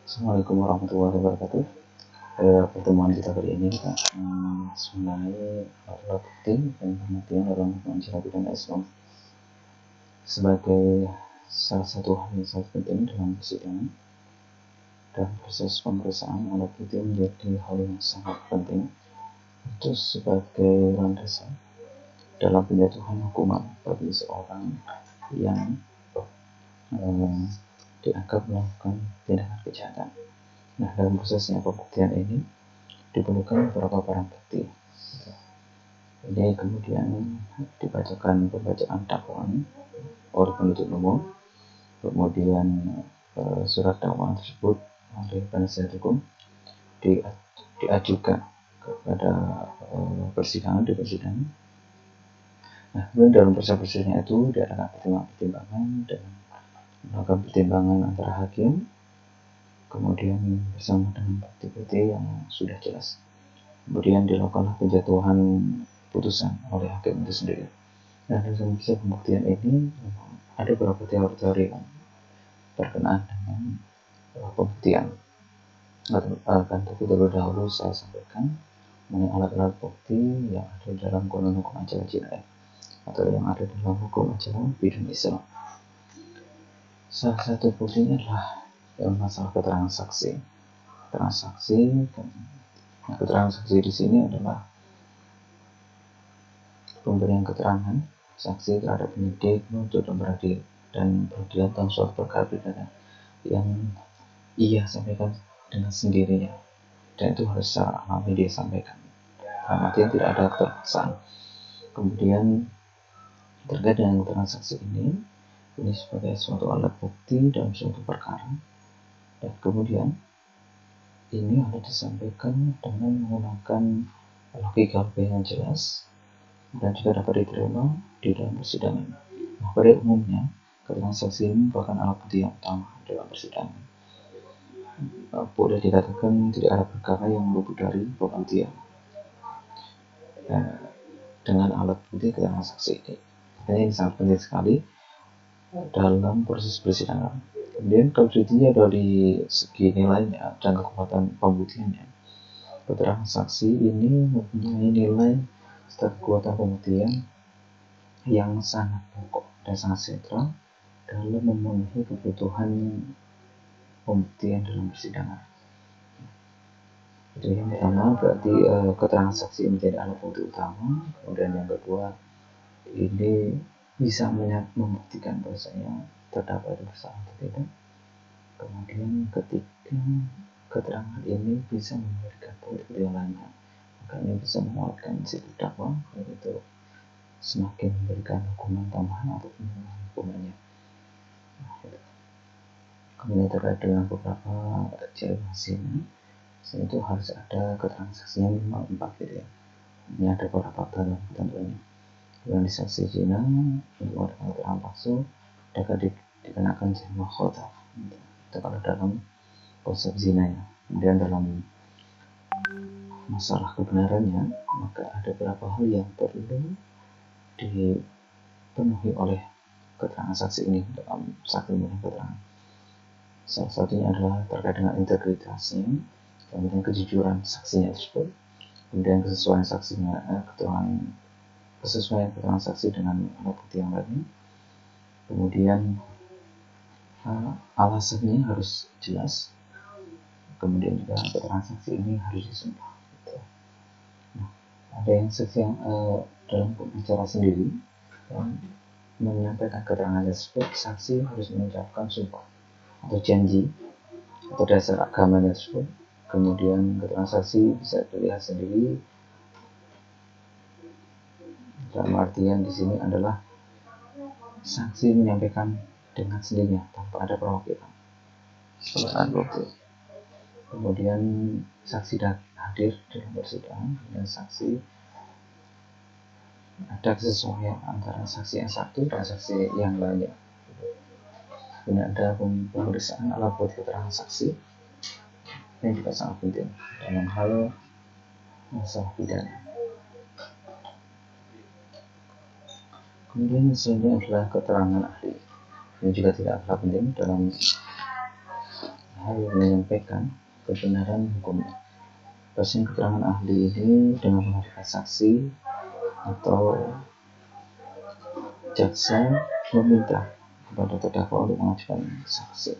Assalamualaikum warahmatullahi wabarakatuh. Pertemuan kita kali ini kita mengenai alat bukti dan pembuktian dalam hukum acara pidana Islam sebagai salah satu hal yang sangat penting dalam persidangan dan proses pemeriksaan. Alat bukti menjadi hal yang sangat penting itu sebagai landasan dalam penjatuhan hukuman bagi seorang yang dianggap melakukan tindakan kejahatan. Nah, dalam prosesnya pembuktian ini diperlukan beberapa barang bukti. Ini kemudian dibacakan pembacaan dakwaan oleh penuntut umum, kemudian surat dakwaan tersebut oleh penasihat hukum diajukan kepada persidangan di persidangan. Nah, kemudian dalam proses persidangan itu diadakan pertimbangan dan melakukan pertimbangan antara hakim, kemudian bersama dengan bukti-bukti yang sudah jelas. Kemudian dilakukanlah penjatuhan putusan oleh hakim itu sendiri. Nah, dalam proses pembuktian ini ada beberapa teori-teori yang berkenaan dengan pembuktian. Tapi terlebih dahulu saya sampaikan mengenai alat-alat bukti yang ada dalam Konon Hukum Acara Jinayah atau yang ada dalam hukum acara pidana Islam. Salah satu buktinya adalah masalah keterangan saksi. Keterangan saksi di sini adalah pemberian keterangan saksi terhadap penyidik, penuntut, dan peradilan tentang suatu perkara pidana yang ia sampaikan dengan sendirinya, dan itu harus secara alami dia sampaikan. Artinya tidak ada keterpaksaan. Kemudian terkait dengan keterangan saksi ini sebagai suatu alat bukti dalam suatu perkara, dan kemudian ini harus disampaikan dengan menggunakan logika yang jelas dan juga dapat diterima di dalam persidangan. Nah, pada umumnya keterangan saksi ini merupakan alat bukti yang utama dalam persidangan. Boleh dikatakan tidak ada perkara yang luput dari pembuktian dengan alat bukti keterangan saksi ini. Dan ini sangat penting sekali dalam proses persidangan. Kemudian kalau dilihat dari segi nilainya dan kekuatan pembuktiannya, keterangan saksi ini mempunyai nilai serta kekuatan pembuktian yang sangat pokok dan sangat sentral dalam memenuhi kebutuhan pembuktian dalam persidangan. Jadi yang pertama berarti keterangan saksi menjadi alat bukti utama. Kemudian yang kedua, ini bisa membuktikan bahwasanya terdakwa itu bersalah atau tidak. Kemudian ketika keterangan ini bisa memberikan bukti yang lainnya, maka ini bisa menguatkan si terdakwa, yaitu semakin memberikan hukuman tambahan atau hukumannya. Kemudian terkait dengan beberapa ciri khasnya, itu harus ada keterangan saksinya minimal 4 gitu ya. Ini ada beberapa fakta dalam ketentuannya. Kemudian di saksi zina untuk ada keterangan palsu dapat dikenakan jama khotaf itu kalau dalam konsep zina ya. Kemudian dalam masalah kebenarannya, maka ada beberapa hal yang perlu dipenuhi oleh keterangan saksi ini dalam saksi memberikan keterangan. Salah satunya adalah terkait dengan integritasnya, kemudian kejujuran saksinya tersebut, kemudian kesesuaian saksinya, kesesuaian keterangan saksi dengan alat bukti yang lain, kemudian alasannya harus jelas, kemudian juga keterangan saksi ini harus disumpah. Gitu. Nah, ada yang saksi yang dalam bicara sendiri menyampaikan keterangan tersebut, saksi harus mengucapkan sumpah atau janji atau dasar agamanya tersebut. Kemudian keterangan saksi bisa dilihat sendiri. Dalam artian di sini adalah saksi menyampaikan dengan sendirinya tanpa ada perwakilan. Kemudian saksi hadir dalam persidangan dan saksi ada kesesuaian antara saksi yang satu dan saksi yang lainnya. Ini ada pemeriksaan alat bukti keterangan saksi yang juga sangat penting dalam hal masalah pidana. Kemudian selanjutnya adalah keterangan ahli. Ini juga tidak kalah penting dalam menyampaikan kebenaran hukumnya. Biasanya keterangan ahli ini dengan menghadirkan saksi atau jaksa meminta kepada terdakwa untuk mengajukan saksi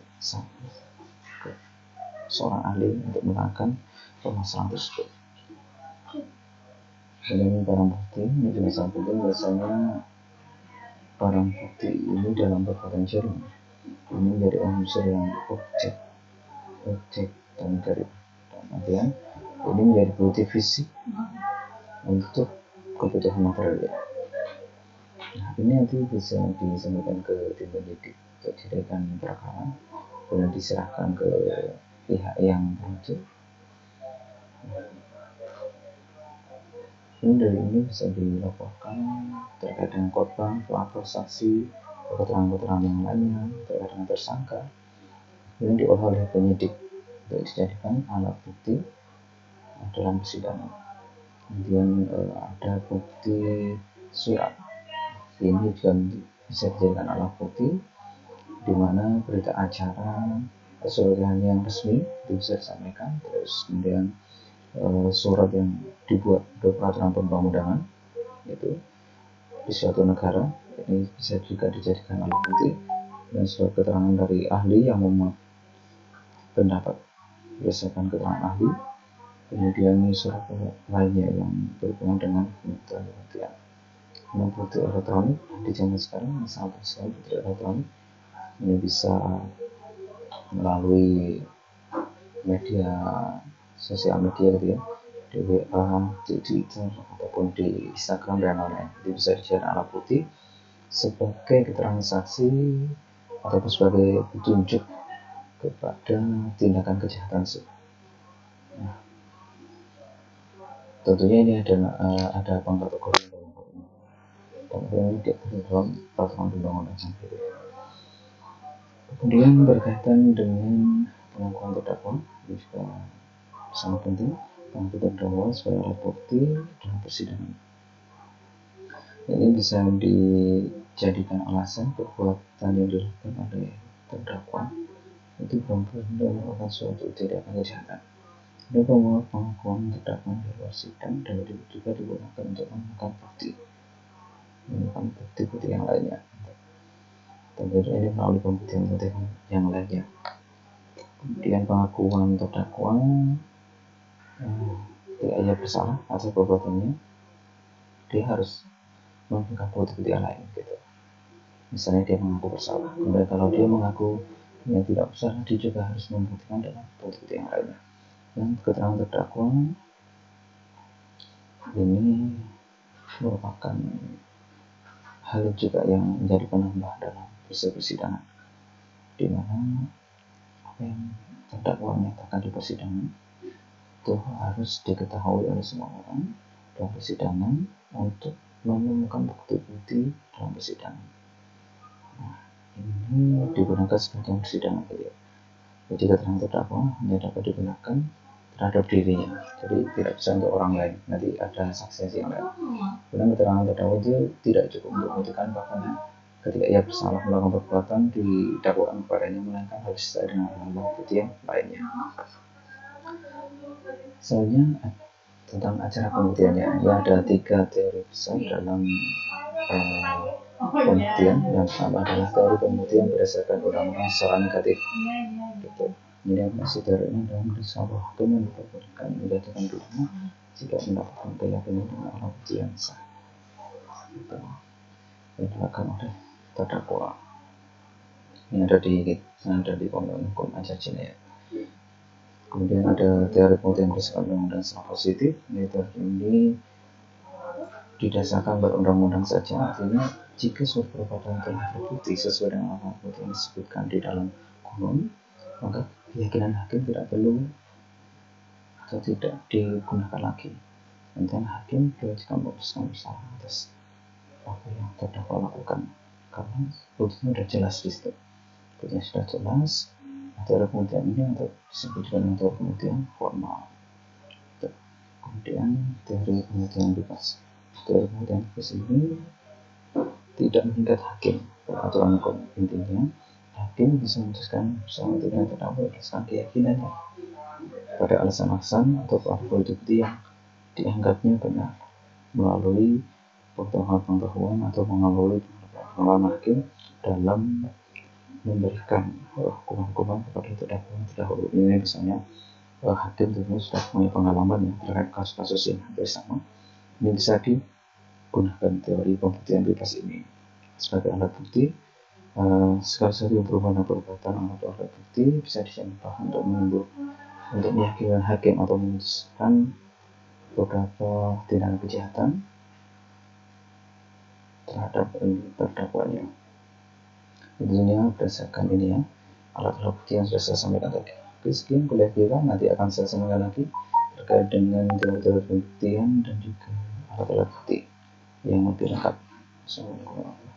seorang ahli untuk menerangkan permasalahan tersebut. Kemudian barang bukti ini juga sangat penting. Biasanya barang bukti ini dalam perbuatan jari ini menjadi unsur yang objek dan dari kemudian ini menjadi bukti fisik untuk kebutuhan material. Nah, ini nanti bisa disampaikan ke tim penyidik untuk dijadikan perkara, kemudian diserahkan ke pihak yang merujuk. Ini dari ini bisa dilaporkan terkait dengan korban, pelapor, saksi, keterangan-keterangan yang lainnya terkait dengan tersangka. Ini diolah oleh penyidik untuk dijadikan alat bukti dalam persidangan. Kemudian ada bukti surat. Ini juga bisa dijadikan alat bukti di mana berita acara sesuatu yang resmi itu bisa disampaikan. Terus kemudian surat yang dibuat peraturan perundang-undangan itu di suatu negara ini bisa juga dijadikan alat bukti, dan surat keterangan dari ahli yang memuat pendapat berdasarkan keterangan ahli. Kemudian surat lainnya yang berhubungan dengan pembuktian. Bukti elektronik di zaman sekarang sangat sekali. Bukti elektronik ini bisa melalui media sosial media gitu ya, di WA, di Twitter ataupun di Instagram dan lain-lain. Itu bisa dijadikan alat bukti sebagai keterangan saksi ataupun sebagai petunjuk kepada tindakan kejahatan. Nah, tentunya ini ada pengkategorian dan ini dalam peraturan perundang-undangan sendiri. Kemudian berkaitan dengan pengakuan terdakwa ini juga sangat penting. Pengakuan terdakwa sebagai alat bukti dalam persidangan. Ini bisa dijadikan alasan perbuatan yang dilakukan oleh terdakwa itu benar-benar merupakan suatu tindakan kejahatan. Dan pengakuan terdakwa di luar sidang dapat juga digunakan untuk menemukan bukti yang lainnya. Tentunya ini melalui pembuktian yang lainnya. Kemudian pengakuan terdakwa tidak ia bersalah atas perbuatannya, dia harus memberikan bukti yang lain gitu. Misalnya dia mengaku bersalah, kemudian kalau dia mengaku yang tidak bersalah, dia juga harus membuktikan dengan bukti yang lainnya. Dan keterangan terdakwa ini merupakan hal juga yang menjadi penambah dalam persidangan, di mana apa yang terdakwa menyatakan di persidangan itu harus diketahui oleh semua orang dalam persidangan untuk menemukan bukti-bukti dalam persidangan. Nah, ini digunakan sebagai persidangan gitu. Jadi keterangan terdakwa hanya dapat digunakan terhadap dirinya, jadi tidak bisa untuk orang lain. Nanti ada saksi yang lain. Kemudian keterangan terdakwa itu tidak cukup untuk membuktikan bahwa ketika ia bersalah melakukan perbuatan di dakwaan kepadanya, melainkan harus disertai dengan alat bukti yang lainnya. Selanjutnya tentang acara pembuktiannya, ya ada 3 teori besar dalam pembuktian. Yang pertama adalah teori pembuktian berdasarkan undang-undang secara negatif. Gitu. Ini masih teori ini dalam sebuah hakim yang diperbolehkan menjatuhkan pidana jika mendapatkan keyakinan dengan alat bukti yang sah. Gitu. Yang dilakukan oleh terdakwa. Ini ada di Undang-Undang Hukum Acara Cina ya. Kemudian ada teori pembuktian berdasarkan undang-undang secara positif. Teori ini didasarkan berundang-undang saja, artinya jika suatu perbuatan telah terbukti sesuai dengan alat bukti yang disebutkan di dalam kurun, maka keyakinan hakim tidak perlu atau tidak digunakan lagi. Nanti hakim diwajibkan memutuskan bersalah atas apa yang terdakwa lakukan, karena buktinya sudah jelas di situ. Buktinya sudah jelas. Teori pembuktian ini untuk disebut dengan teori pembuktian formal. Kemudian teori pembuktian bebas. Teori pembuktian bebas ini tidak mengikat hakim pada aturan hukum. Intinya hakim bisa memutuskan bersama dengan terdakwa berdasarkan keyakinannya pada alasan-alasan atau bukti yang dianggapnya benar melalui pengetahuan atau melalui pengalaman hakim dalam memberikan hukuman kepada terdakwa. Ini misalnya hakim tentunya sudah punya pengalaman ya terhadap kasus-kasus yang hampir sama. Ini bisa digunakan teori pembuktian bebas ini sebagai alat bukti. Segala sesuatu yang berhubungan dengan perbuatan atau alat bukti bisa dijadikan untuk meyakinkan hakim atau memutuskan beberapa tindakan kejahatan terhadap terdakwanya. Tentunya berdasarkan ini ya, alat-alat bukti yang sudah saya sampaikan tadi. Oke, sekian kuliah kita, nanti akan saya sampaikan lagi terkait dengan teori-teori pembuktian dan juga alat-alat bukti yang lebih lengkap. Assalamualaikum.